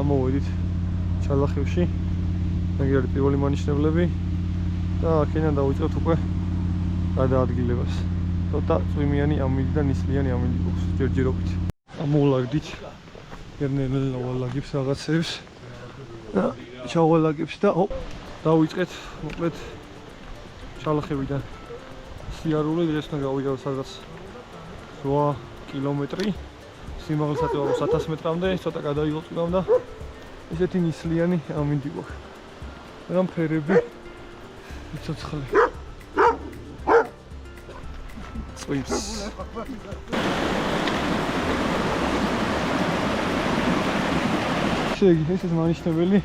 ამოვედით ჩალახევში. ეგ არის პირველი მანიშნებლები და აქედან დავიწყებთ უკვე გადაადგილებას. ცოტა წვიმიანი ამინდი და ნისლიანი ამინდი გვაქვს ჯერჯერობით. ამოვლაგდით ერნელ ვალაგებს რაღაცებს და ჩავალაგებს და დავიწყეთ მოკლედ ჩალახევიდან. სიარული დღეს უნდა გავიდოთ სადღაც 8 კილომეტრი. სიმაღლესაც ვაქვს 1000 მეტრამდე, ცოტა გადაიღოთ და ესეთი ნისლიანი ამინდი გვაქვს. რამ ფერები ცოცხალი. წვიმს. ეს ის მანიშნებელი.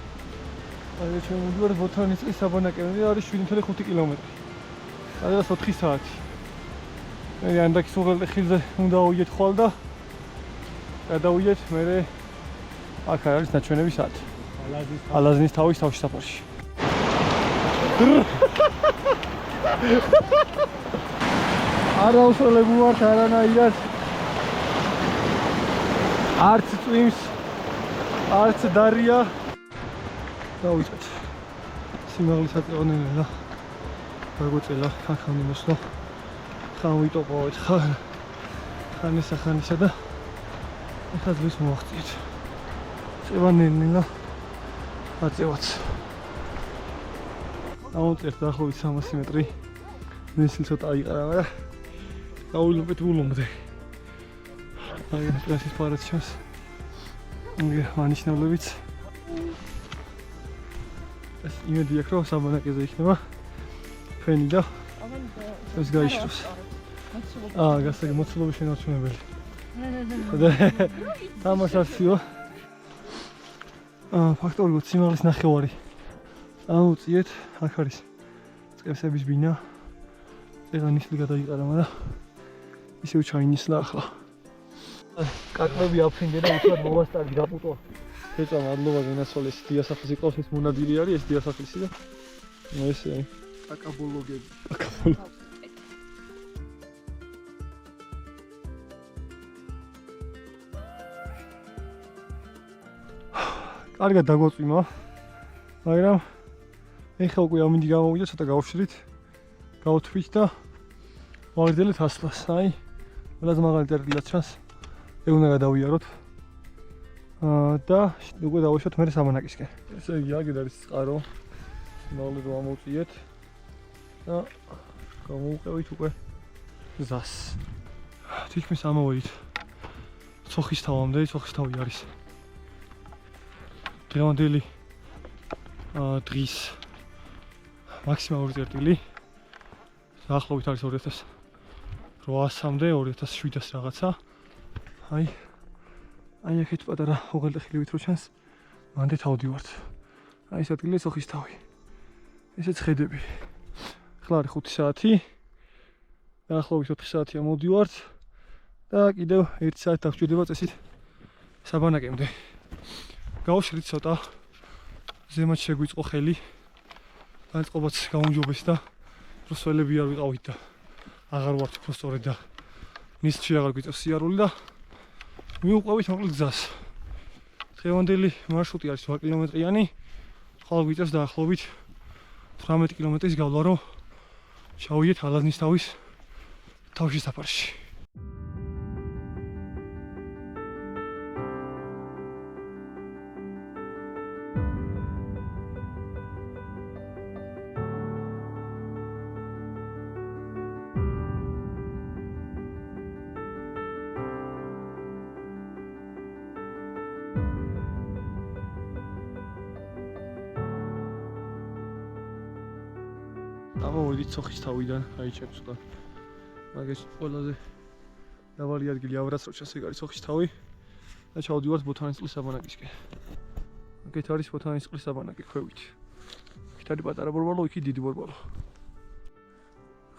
აი ჩვენ მივიდივართ ბოთანისტის საბანაკებამდე, არის 7.5 კილომეტრი. სადღაც 4 საათი. მე ანდაქის უღელტეხილზე უნდა ავიდეთ ხვალ და გადავიდეთ მერე აქ არის ნაჩვენების საათი. ალაზნის თავის თავშესაფარში. არა უსწრებულ ვართ არანაირად. არც წვიმს, არც დარია. დავიწყეთ. სიმაღლის აწევნელი და გაგვეწელა ხან იმოსვლა. ხან ვიტოპოვეთ, ხან ესახანისა და ახლა დღეს მოვახციეთ. წევანენილა აწევაც. დავუწერთ დაახლოებით 300 მეტრი. ნისლი ცოტა აიყარა, მაგრამ გავვილობეთ ულომდე. აი ეს პარაც ჩანს. მანიშნებლებიც. ეს იმედი აქვს, რომ საბანაკეზე იქნება ფენი და ეს გაიშროს. გასაგები მოცულობის შენარჩუნებელი. თამაშარციო. ფაქტორულად სიმაღლის ნახევარი. ამოვწიეთ, აქ არის წესების ბინა. ეხლა ნისლი გადაიყარა, მაგრამ ისევ ჩაინისლა ახლა. კაკრები აფრინდე და უთხრა მოვასწარდი გაპუტო. ეწა მადლობა გენასწავლეს დიასახლის იყავს ეს მონადირი არის ეს დიასახლისი და ესე აკაბოლოგები. კარგად დაგვაწვიმა, მაგრამ ეხლა უკვე ამინდი გამოვიდა, ცოტა გავშრით, გავთვით და ვაგრძელეთ ასლას. აი, ყველაზე მაღალი წერტილად ჩანს. ეგ უნდა გადავიაროთ. და უკვე დავუშვათ მერე საბანაკისკენ. ესე იგი, აქ არის წყარო. სიმაღლე რომ ამოვწიეთ და გამოვუყევით უკვე გზას. თითქმის ამოვედით. ცოხის თავამდე, ცოხის თავი არის. დღევანდელი დღის მაქსიმალური წერტილი დაახლოებით არის 2800-მდე, 2700 რაღაცა. აი აქეთ პატარა უღელტეხილივით რო ჩანს, მანდე თავდივართ. აი ეს ადგილი ცოხის თავი. ესეც ხედები. ახლა არის 5 საათი. დაახლოებით 4 საათია მოვდივართ და კიდევ 1 საათი დაგჭირდება წესით საბანაკემდე. გავშრით ცოტა. ზემოთ შეგვიწყო ხელი. განწყობაც გაუმჯობეს და რუსველები არ ვიყავით და აღარ ვართ უფრო სწორედ და ნისლში აღარ გვიწევს სიარული და მივუყვებით მოკლედ გზას. დღევანდელი მარშრუტი არის 8 კილომეტრიანი. ხვალ გვიწევს დაახლოებით 18 კილომეტრის გავლა, რომ ჩავიდეთ ალაზნის თავის თავშესაფარში. ამოვედით ცოხის თავიდან, აი ჩემს უკან. მაგას ყველაზე დაბალი ადგილი ავრაც რო ჩანს, ეგ არის ცოხის თავი და ჩავდივართ ბოთანისტის საბანაკისკენ. აქეთ არის ბოთანისტის საბანაკი ქვევით. იქით არის პატარა ბორბალო, იქით დიდი ბორბალო.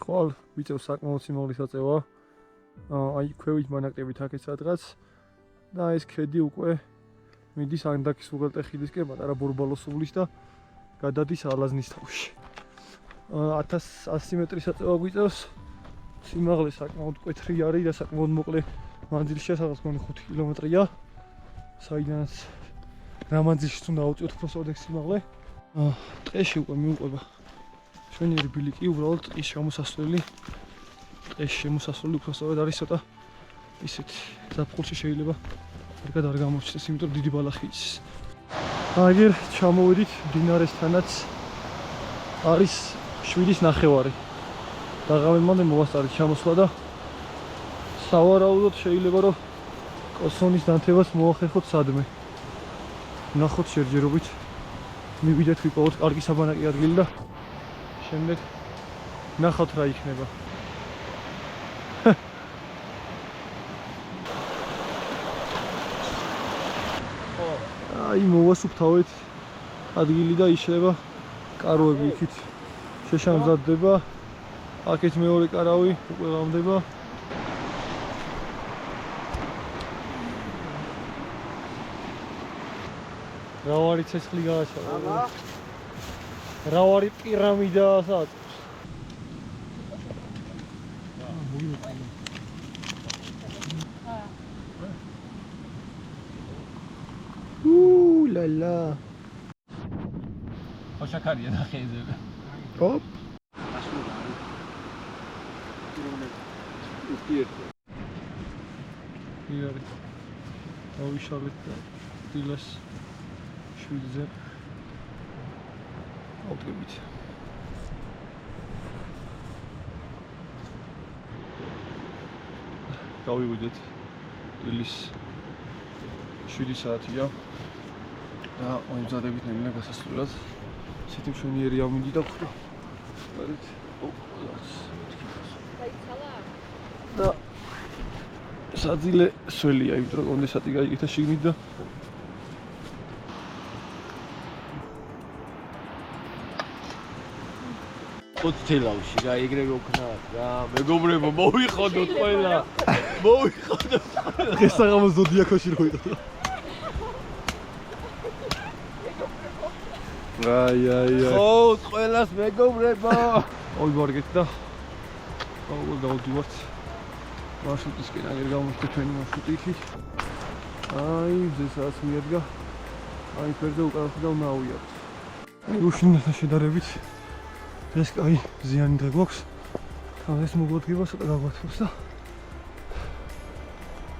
ხვალ ვიწევს საკმაოდ სიმაღლის აწევა. აი ქვევით მანაკტებით აქეთ სადღაც და ეს ქედი უკვე მიდის ანდაქის უღელტეხილისკენ პატარა ბორბალოს სულის და გადადის ალაზნის თავში. 1100 მეტრის აწევა გვიწევს. სიმაღლე საკმაოდ მკვეთრი არის და საკმაოდ მოკლე მანძილშია, სადღაც მგონი 5 კილომეტრია. საიდანაც რა მანძილშიც უნდა ავწიოთ უფრო სწორად სიმაღლე. ტყეში უკვე მიუყვება შვენიერი ბილიკი, უბრალოდ ტყის შემოსასვლელი. ტყეში შემოსასვლელი უფრო სწორად არის ცოტა ისეთ ზაფხულში შეიძლება კარგად არ გამოჩნდეს, იმიტომ დიდი ბალახი იცის. აგერ ჩამოვედით მდინარესთანაც არის 7.5. დაღამემდე მოვასწარეთ ჩამოსვლა და სავარაუდოდ შეიძლება რომ კოსონის დანთებას მოახერხოთ სადმე. ნახოთ შერჯერობით. მივიდეთ ვიპოვოთ კარგი საბანაკი ადგილი და შემდეგ ნახავთ რა იქნება. აი მოვასუფთავეთ ადგილი და იშლება კაროები იქით შეშამზადდება. აქეთ მეორე კარავი უკვე გამდება. რავარი ცეცხლი გააჩაღა. რავარი პირამიდაა სადაც. ლალა. ოშაკარია და ხეზე. ოპ. იარი. ავიშალეთ და დილას 7-ზე ავდგებით. გავივიდეთ დილის 7 საათია და მომზადებით ნელა გასასვლელად. ისეთი მშვენიერი ამინდი და ხვდა. ვარით. და საძილე სველია, იმიტომ რომ კონდენსატი გაიგეთა შიგნით და თელავში რა ეგრევე ვქნათ რა მეგობრებო მოვიხოდოთ ყველა მოვიხოდოთ დღეს საღამოს ზოდიაქოში რო იყო აი ხო ყველას მეგობრებო ავიბარგეთ და გავდივართ მარშრუტისკენ აგერ გამოჩნდა ჩვენი მარშრუტი იქით აი ზესაც მიადგა აი ფერზე უკან და უნდა ავიაროთ უშინასთან შედარებით ეს კაი ზიანი დღე გვაქვს. ეს მოგვადგება ცოტა გაგვათმოს და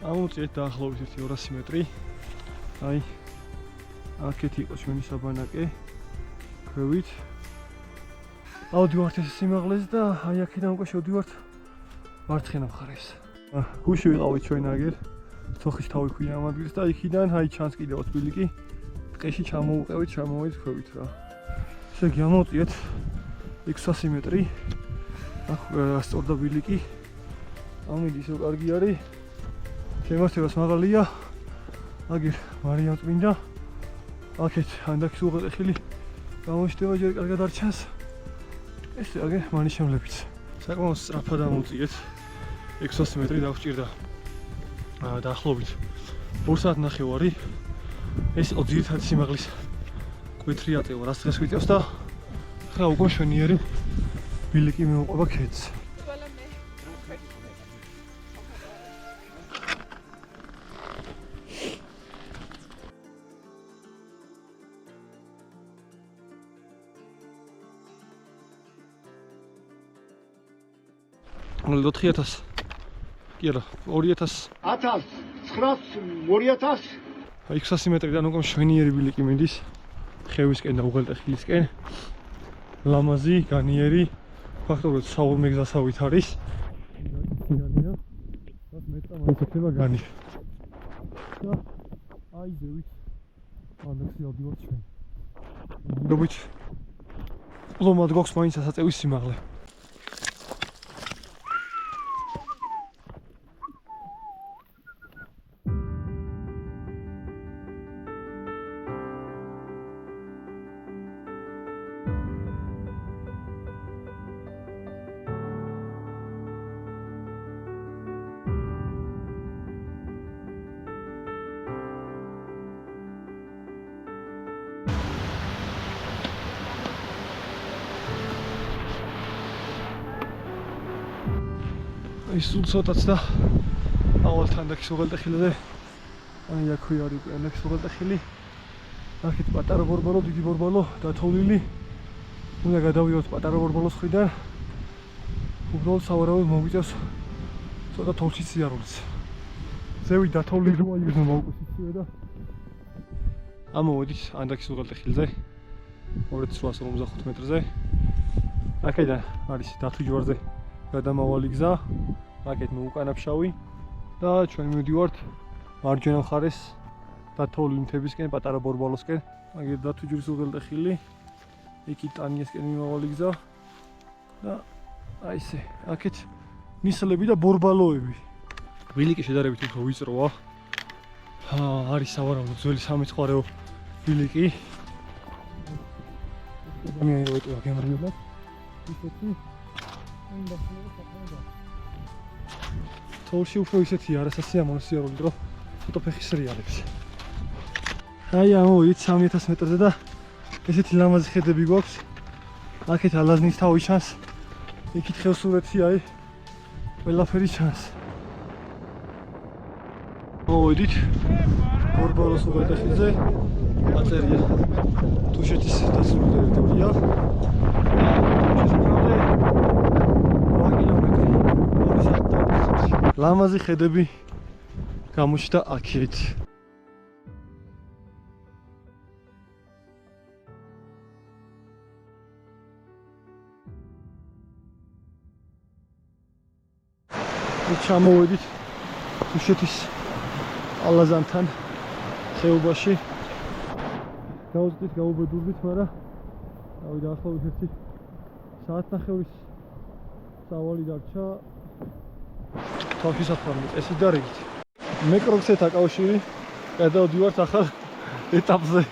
ამოვწიეთ დაახლოებით 200 მეტრი. აი აქეთ იყო ჩვენი საბანაკე ქვევით. ავდივართ ეს სიმაღლეს და აი აქედან უკვე შევდივართ მარცხენა მხარეს. გუში ვიყავით ჩვენ აგერ. ცოხის თავი ქვია ამ ადგილს და იქიდან აი ჩანს კიდევ ბილიკი. ტყეში ჩამოუყევით, ჩამოვედით ქვევით რა. ესე იგი ამოვწიეთ 600 მეტრი. სწორდა ბილიკი. ამინდი ისე კარგი არის. შემოსევას მაღალია. აგერ მარიამ წმინდა. აქეთ ანდაქის უღელტეხილი გამოჩნდება ჯერ კარგად არ ჩანს. ეს აგერ მანიშნებლებით. საკმაოდ სწრაფად ამოვწიეთ. 600 მეტრი დაგვჭირდა. დაახლოებით 2 საათი ნახევარი. ეს ძირითადი სიმაღლის მკვეთრი აწევა რაც დღეს ვიწევს და ახლა უკვე მშვენიერი ბილიკი მეუყვება ქედს. მოლ 4000 კი არა 2000 1000 900 2000 600 მეტრიდან უკვე მშვენიერი ბილიკი მიდის ხევისკენ და უღელტეხილისკენ. ლამაზი, განიერი, ფაქტობრივად საურმე გზასავით არის. განია. რაც მეტყვა მაინც ხდება განი. და აი ზევით. ანდექსი ავდივართ ჩვენ. მოგობით. ლომად გვაქვს მაინც ასაწევის სიმაღლე. აი სულ ცოტაც და ავალთან და ქისუღელტეხილზე აი აქვე არის უკვე ქისუღელტეხილი აქეთ პატარა ბორბალო, დიდი ბორბალო დათოვლილი უნდა გადავიდოთ პატარა ბორბალოს მხრიდან უბრალოდ სავარაუდოდ მოგვიწევს ცოტა თოვში სიარულიც ზევი დათოვლილი რომ აიგრძნობა უკვე სიცივე და ამოვედით ანდაქის უღელტეხილზე 2855 მეტრზე აქედან არის დათვიჯვარზე გადამავალი გზა აქეთ მოუკანაფშავი და ჩვენ მივდივართ მარჯვენა მხარეს დათოვლილი მთებისკენ პატარა ბორბალოსკენ აგერ დათვიჯვრის უღელტეხილი იქით ტანიესკენ მიმავალი გზა და აი ესე აქეთ ნისლები და ბორბალოები ბილიკი შედარებით უფრო ვიწროა არის სავარაუდოდ ძველი სამეცხვარეო ბილიკი ადამიანი რო ეტყვა გემრიელად ისეთი თორში უფრო ისეთი არასასიამოვნო სიარული რო ცოტა ფეხი სრიალებს აი ამოვიდით 3000 მეტრზე და ესეთი ლამაზი ხედები გვაქვს აქეთ ალაზნის თავი ჩანს იქით ხევსურეთი აი ყველაფერი ჩანს მოვიდით ბორბალოს უღელტეხილზე აწერია თუშეთის დასავლეთ ტერიტორია 8 კილომეტრი ლამაზი ხედები გამოჩნდა აქეთ ჩამოვედით თუშეთის ალაზანთან ხეობაში გავუწყვით გავუბედურდით მაგრამ რავი დაახლოებით 1 საათნახევრის სავალი დარჩა თავში საფრთხე წესით და რიგით მე კროქსეთა კავშირი გადავდივართ ახალ ეტაპზე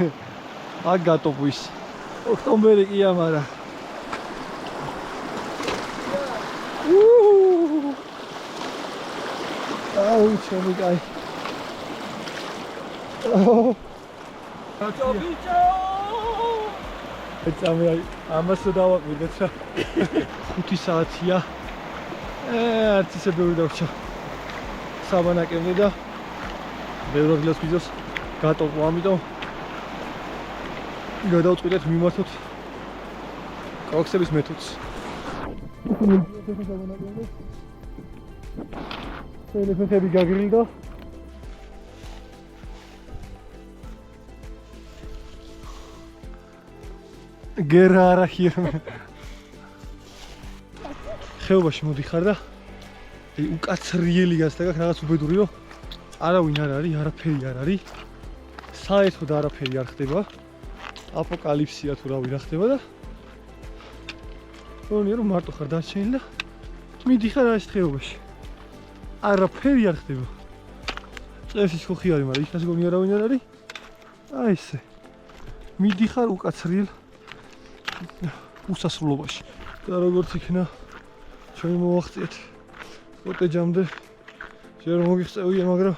აქ გატოყვის ოქტომბერი ყია მაგრამ აუ ჩემი კაი ბიჭო ეცამე აი ამას დავაკვირდეთ რა 5 საათია არც ისე ბევრი დარჩა საბანაკემდე და ბევრ ადგილას ვიზოს გატოყვა ამიტომ გადავწყვიტეთ მიმართოთ კროქსების მეთოდს ფეხები გაგრილდა გერა არა ხირმე ხეობაში მოდიხარ და უკაცრიელი გასდა გაქვს რაღაც უბედური რომ არავინ არ არის არაფერი არ არის საერთოდ არაფერი არ ხდება აპოკალიფსია თუ რავი რა ხდება და გონია რომ მარტო ხარ დარჩენილი და მიდიხარ այս ხეობაში არაფერი არ ხდება წესი ხოხი არის მაგრამ იქაც გონია არავინ არ არის აი ესე მიდიხარ უკაცრიელ უსასრულობაში და როგორც იქნა ჩვენ მოვახციეთ კოტეჯამდე შეიძლება მოგიღწევია მაგრამ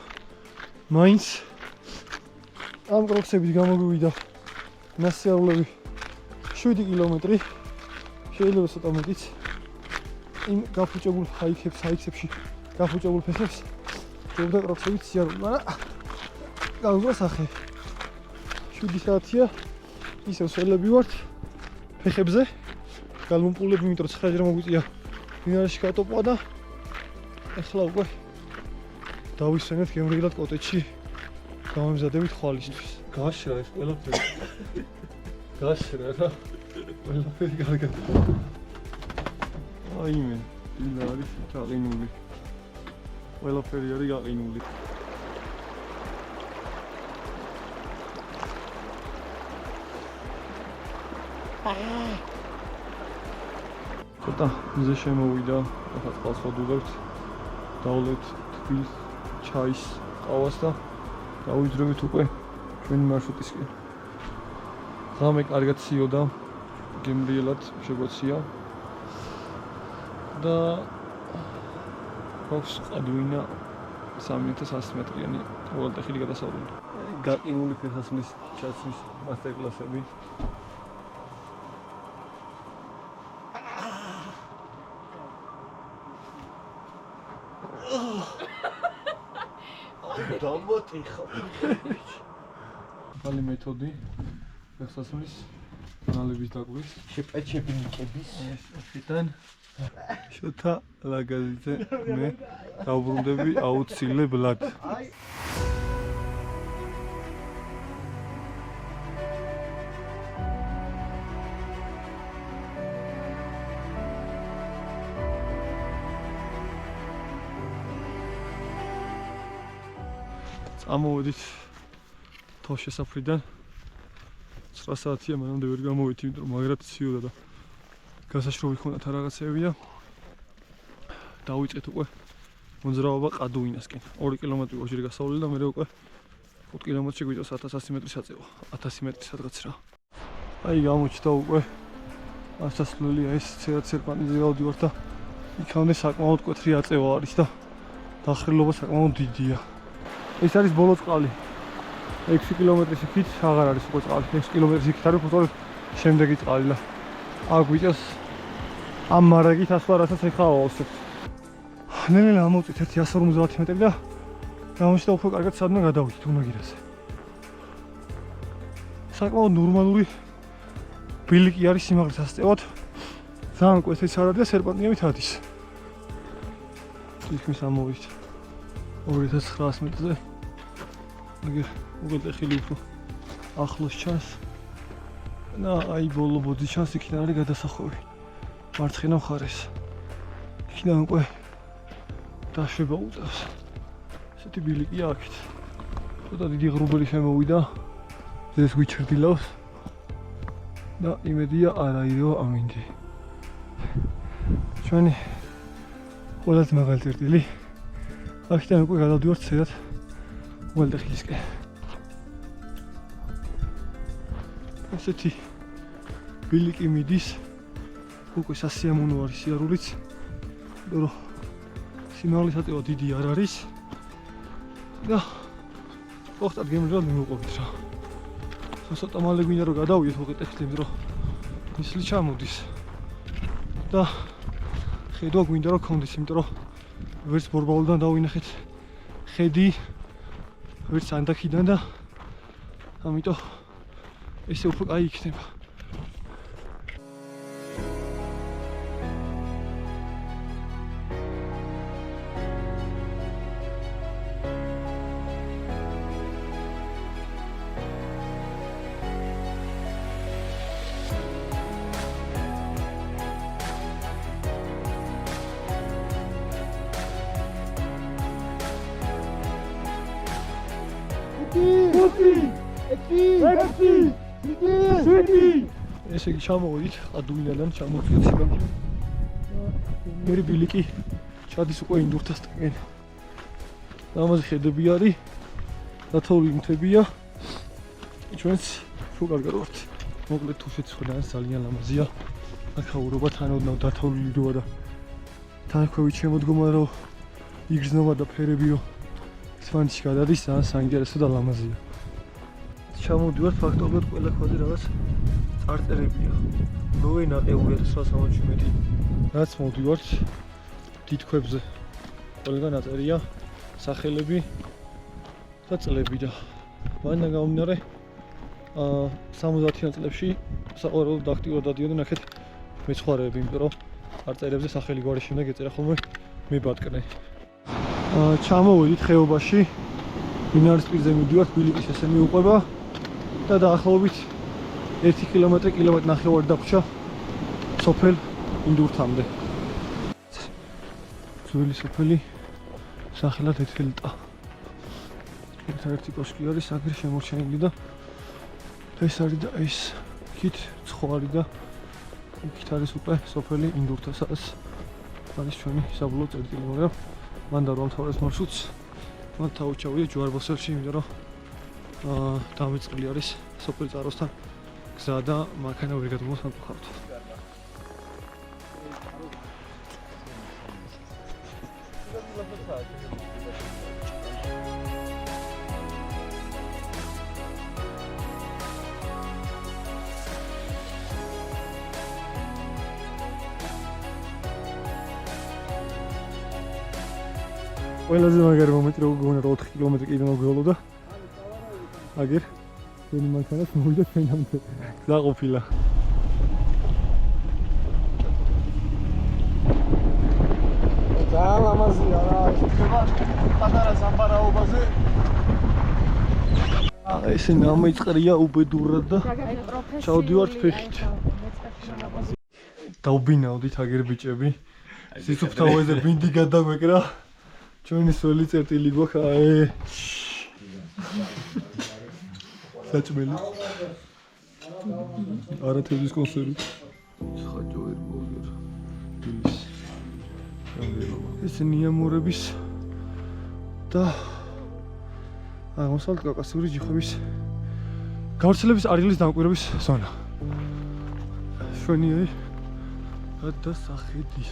მაინც ამ კროქსებით გამოგვივიდა მასიარულები 7 კილომეტრი შეიძლება ცოტა მეტიც იმ გაფუჭებულ ჰაიქსებში გაფუჭებულ ფეხებს შეიძლება კროქსებით სიარული მაგრამ გავიგო სახე 7 საათია ისევ სველები ვართ ფეხებზე გამომპულები იმიტომ რომ 9 ჯერ მოგვიწია დინარაში გატოპვა და ეხლა უკვე დავისვენეთ გემრიელად კოტეჯში გამომზადებით ხვალისთვის გაშრა ეს ყველაფერი გაშრა რა ყველაფერი კარგად აიმე დილა არის გაყინული ყველაფერი არის გაყინული ცოტა მზე შემოვიდა ახლა წყალს ვადუღებთ დავლებთ თბილ ჩაის ყავას და დავიძრებით უკვე ჩვენი მარშრუტისკენ ღამე კარგად ციოდა გემრიელად შეგვეცია და გვაქვს ყადვინა 3100 მეტრიანი უღელტეხილი გადასავლელი გაყინული ფეხასმის ჩაცმის მასტერკლასები დამოტიხა. ახალი მეთოდი ფეხსაცმლის ნალების დაკვრის. შეპეჩებინიკების. ხიდან შოთა ლაგაზიძე მე დავბრუნდები აუცილებლად. წამოვედით თავშესაფრიდან 9 საათია მანამდე ვერ გამოვით, იმიტომ რომ მაგრად ციოდა და გასაშრობი ხონდათ რაღაცეები და დავიწყეთ უკვე მოძრაობა ყადუინასკენ. 2 კილომეტრი ორჯერ გასავლელი და მე უკვე 5 კილომეტრში გვიწევს 1100 მეტრი საწევო. 1000 მეტრი სადღაც რა. აი გამოჩნდა უკვე ასასვლელი ეს სერპანტინზე გავდივართ და იქამდე საკმაოდ მკვეთრი აწევა არის და დახრილობა საკმაოდ დიდია. ეს არის ბოლო წყალი. 6 კილომეტრის იქით აღარ არის უკვე წყალი. 6 კილომეტრის იქით არის უბრალოდ შემდეგი წყალი და აქ გვიწევს ამ მარაგით ასვლა, რასაც ეხლა ავავსებთ. ნელ-ნელა ამოვწით 150 მეტრი და გამოჩნდა უფრო კარგად სადმე გადავიდეთ უნაგირაზე. საკმაოდ ნორმალური ბილიკი არის სიმაღლის ასწევად. ძალიან მკვეთრიც არ არის და სერპანტინებით ადის. ისმის ამოვიდით 2900 მეტრზე. აგერ უღელტეხილი უფრო ახლოს ჩანს და აი ბოლო ბოძი ჩანს, იქიდან არის გადასახვევი მარცხენა მხარეს. იქიდან უკვე დაშვება უწევს. ესეთი ბილიკია აქეთ. ცოტა დიდი ღრუბელი შემოვიდა, ეს გვიჩრდილავს და იმედია არ აირევა ამინდი. ჩვენი ყველაზე მაღალი წერტილი. აქედან უკვე გადავდივართ ცერად უღელტეხილისკენ. ესეთი ბილიკი მიდის, უკვე სასიამოვნო არის სიარულიც, იმიტომ რომ სიმაღლის აწევა დიდი არ არის და ოღონდ გემრიელად მივუყვებით რა. ცოტა მალე გვინდა რომ გადავიდეთ უღელტეხილზე, იმიტომ რომ ისლი ჩამოდის და ხედვა გვინდა რომ გქონდეს, იმიტომ რომ ვერც ბორბალოდან დავინახეთ ხედი, ვერც ანდაქიდან და ამიტომ ესე უფრო კაი იქნება. ესე იგი ჩამოვიდით ყადუინადან, ჩამოვიდით სიმაღლე. მერი ბილიკი ჩადის უკვე ინდურთასთან. ამაზე ხედები არის, დათოვლილი მთებია. ჩვენც უფრო კარგად ვართ. მოკლედ თუ შეცვლიან ძალიან ლამაზია. აქაურობა თანაოდნავ დათოვლილი როა და თანხმობით შემოდგომა რომ იგრძნობა და ფერებიო სვანჩი გადადის, ძალიან საინტერესო და ლამაზია. ჩამოვდივართ ფაქტობრივად ყველა ქვაზე რაღაც წარწერებია. ნოვე ნაყევია 960 მეტრი. რაც მოვდივართ დიდ ქვებზე. ყველგან აწერია სახელები და წლები და მანდ გამომდინარე 70-იან წლებში საყოველთაოდ აქტიურად დადიოდნენ აქეთ მეცხვარეები, იმიტომ რომ წარწერებზე სახელი გვარის შემდეგ ეწერა ხოლმე მებატკნე. ჩამოვედით ხეობაში, მინარის პირზე მივდივართ, ბილიკის ესე მიუყვება და დაახლოებით 1 კილომეტრი ნახევარი დაგვრჩა სოფელ ინდურთამდე. ძველი სოფელი სახელად ეთელტა. ერთადერთი კოშკი არის აგერ შემორჩენილი და ეს არის და ეს იქით ცხვარი და იქით არის უკვე სოფელი ინდურთა, სადაც არის ჩვენი საბოლოო წერტილი, მაგრამ მანდა რომ თავის მარშრუტს მან თავჩავია ჯვარბოსელში, იმიტომ რომ დამიწყილი არის სოფელ წაროსთან გზა და მანქანა ვერ გადმოსამყაროთ. ყველაზე მაგარი მომენტი როგორ გქონდა 4 კილომეტრი კიდე მოგვიოლო და აგერ ჩვენი მანქანას მოვიდა ჩვენამდე გზა ყოფილა. ძალიან ლამაზია რა, შეიძლება პატარა სამბარაობაზე. ესე ნამეწყრია უბედურად და ჩავდივართ ფეხით. დაუბინაოდით აგერ ბიჭები. სიცოცხლეზე ბინდი გადამეკრა. ჩვენი სველი წერტილი გვაქვს აი. საჭმელი. არათების კონსერვი. ხაჯოერი ბურგერი. დილის. ეს ნიამორების და აღმოსავლეთ კავკასიური ჯიხების გავრცელების ადგილის დამკვირვების ზონა. შვენიერი გადასახედი.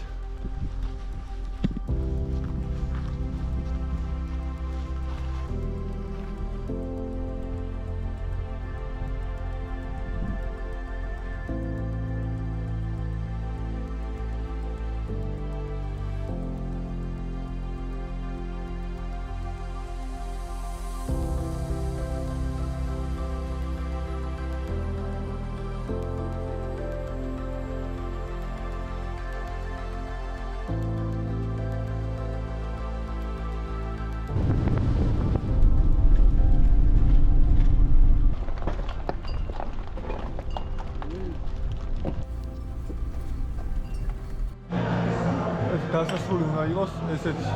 დასასრული უნდა იყოს ესეთი.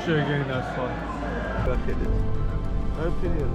შეგენასვა. გახედეთ. აი ფერია.